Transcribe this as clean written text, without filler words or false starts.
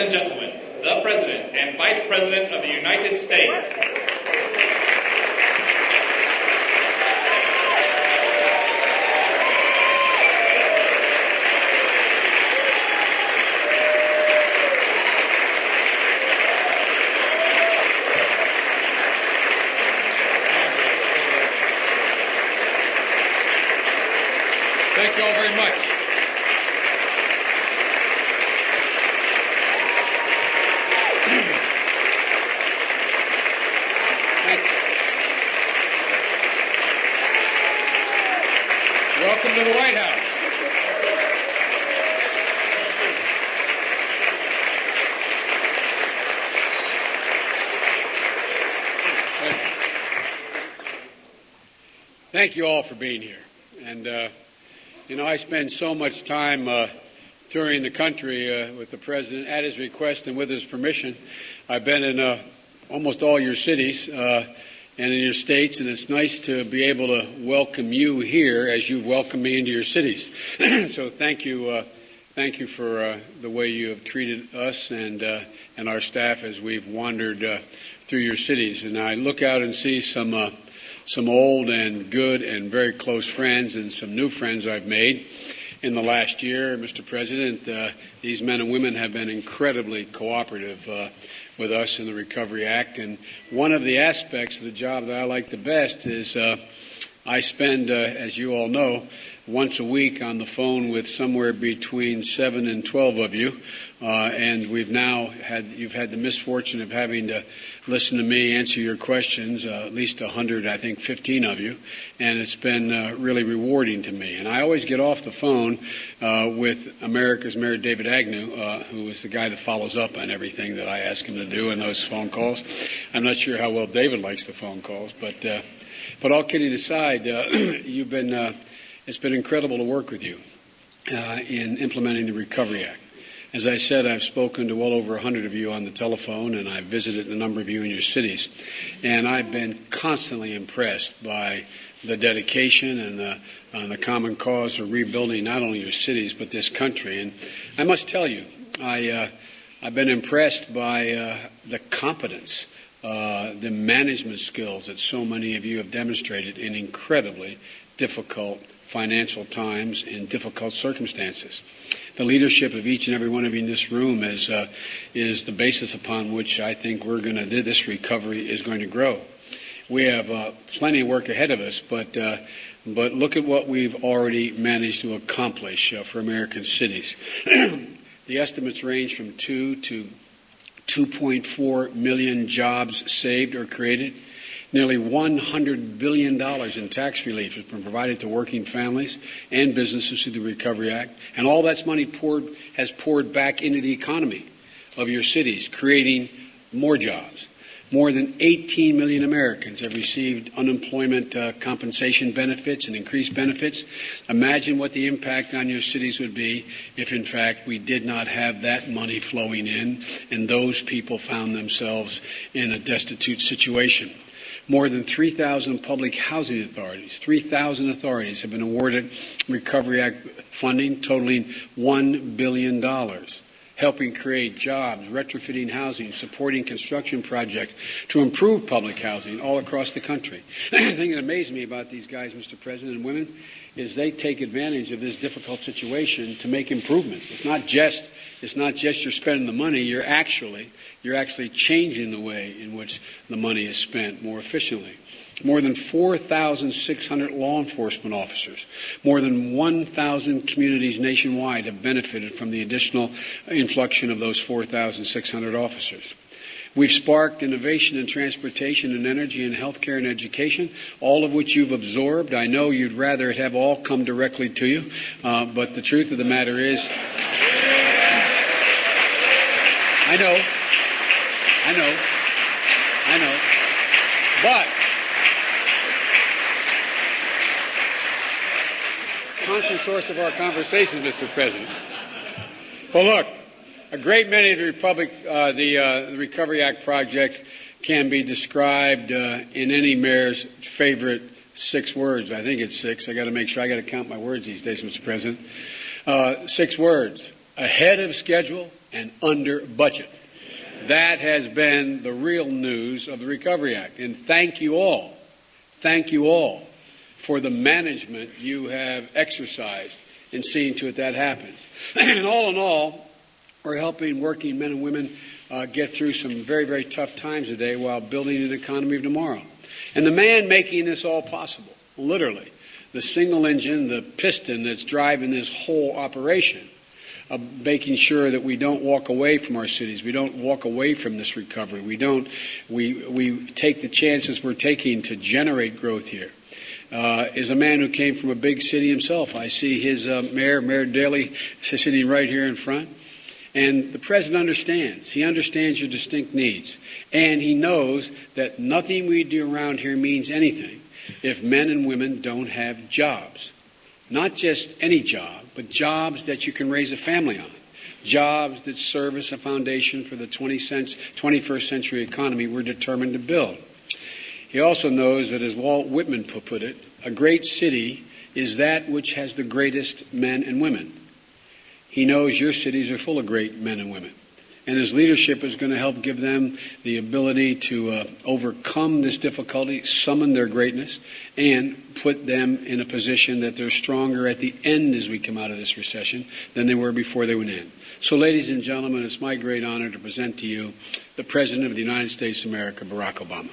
and gentlemen, the President and Vice President of the United States. Thank you all very much. Welcome to the White House. Thank you all for being here. And I spend so much time touring the country with the President at his request and with his permission. I've been in almost all your cities and in your states, and it's nice to be able to welcome you here as you welcome me into your cities. So thank you for the way you have treated us and our staff as we've wandered through your cities. And I look out and see some old and good and very close friends and some new friends I've made in the last year. Mr. President, these men and women have been incredibly cooperative with us in the Recovery Act. And one of the aspects of the job that I like the best is I spend, as you all know, once a week on the phone with somewhere between 7 and 12 of you. And you've had the misfortune of having to listen to me answer your questions, at least 100, I think 15 of you, and it's been really rewarding to me. And I always get off the phone with America's Mayor David Agnew, who is the guy that follows up on everything that I ask him to do in those phone calls. I'm not sure how well David likes the phone calls, but all kidding aside, it's been incredible to work with you in implementing the Recovery Act. As I said, I've spoken to well over 100 of you on the telephone, and I've visited a number of you in your cities. And I've been constantly impressed by the dedication and the common cause of rebuilding not only your cities, but this country. And I must tell you, I've been impressed by the competence, the management skills that so many of you have demonstrated in incredibly difficult financial times and difficult circumstances. The leadership of each and every one of you in this room is the basis upon which I think this recovery is going to grow. We have plenty of work ahead of us, but look at what we've already managed to accomplish for American cities. The estimates range from 2 to 2.4 million jobs saved or created. Nearly $100 billion in tax relief has been provided to working families and businesses through the Recovery Act. And all that's money has poured back into the economy of your cities, creating more jobs. More than 18 million Americans have received unemployment compensation benefits and increased benefits. Imagine what the impact on your cities would be if, in fact, we did not have that money flowing in and those people found themselves in a destitute situation. More than 3,000 public housing authorities, 3,000 authorities have been awarded Recovery Act funding totaling $1 billion, helping create jobs, retrofitting housing, supporting construction projects to improve public housing all across the country. The thing that amazed me about these guys, Mr. President, and women, is they take advantage of this difficult situation to make improvements. It's not just you're spending the money, you're actually changing the way in which the money is spent more efficiently. More than 4,600 law enforcement officers, more than 1,000 communities nationwide have benefited from the additional influx of those 4,600 officers. We've sparked innovation in transportation and energy and healthcare and education, all of which you've absorbed. I know you'd rather it have all come directly to you, but the truth of the matter is, I know, but constant source of our conversations, Mr. President. Well, look, a great many of the Recovery Act projects can be described in any mayor's favorite 6 words. I think it's 6. I got to make sure. I got to count my words these days, Mr. President. 6 words: ahead of schedule and under budget. That has been the real news of the Recovery Act. And thank you all for the management you have exercised in seeing to it that happens. And all in all, we're helping working men and women get through some very, very tough times today while building an economy of tomorrow. And the man making this all possible, literally, the single engine, the piston that's driving this whole operation, making sure that we don't walk away from our cities, we don't walk away from this recovery, we take the chances we're taking to generate growth here, is a man who came from a big city himself. I see his Mayor Daley, sitting right here in front. And the president understands. He understands your distinct needs. And he knows that nothing we do around here means anything if men and women don't have jobs. Not just any job, but jobs that you can raise a family on. Jobs that serve as a foundation for the 21st century economy we're determined to build. He also knows that, as Walt Whitman put it, a great city is that which has the greatest men and women. He knows your cities are full of great men and women. And his leadership is going to help give them the ability to overcome this difficulty, summon their greatness, and put them in a position that they're stronger at the end as we come out of this recession than they were before they went in. So, ladies and gentlemen, it's my great honor to present to you the President of the United States of America, Barack Obama.